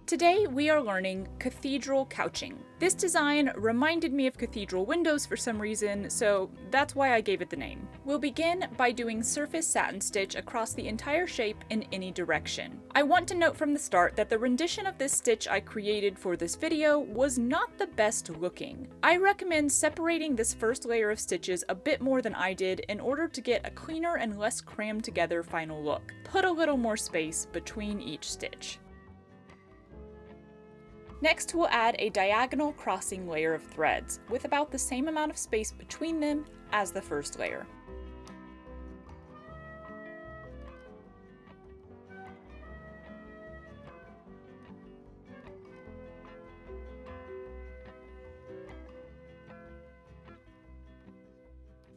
Today we are learning cathedral couching. This design reminded me of cathedral windows for some reason, so that's why I gave it the name. We'll begin by doing surface satin stitch across the entire shape in any direction. I want to note from the start that the rendition of this stitch I created for this video was not the best looking. I recommend separating this first layer of stitches a bit more than I did in order to get a cleaner and less crammed together final look. Put a little more space between each stitch. Next, we'll add a diagonal crossing layer of threads, with about the same amount of space between them as the first layer.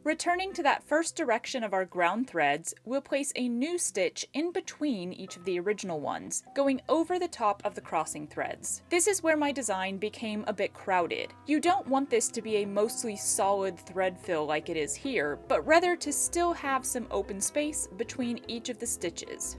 Returning to that first direction of our ground threads, we'll place a new stitch in between each of the original ones, going over the top of the crossing threads. This is where my design became a bit crowded. You don't want this to be a mostly solid thread fill like it is here, but rather to still have some open space between each of the stitches.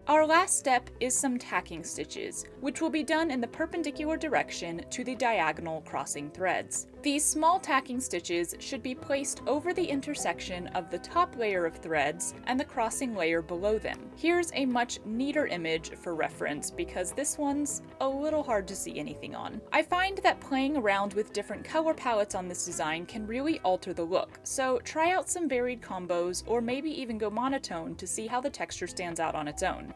Our last step is some tacking stitches, which will be done in the perpendicular direction to the diagonal crossing threads. These small tacking stitches should be placed over the intersection of the top layer of threads and the crossing layer below them. Here's a much neater image for reference because this one's a little hard to see anything on. I find that playing around with different color palettes on this design can really alter the look, so try out some varied combos or maybe even go monotone to see how the texture stands out on its own.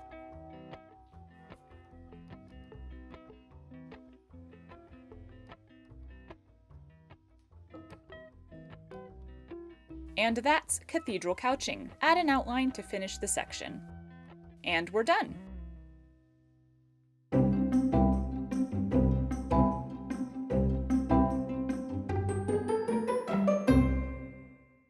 And that's cathedral couching. Add an outline to finish the section. And we're done!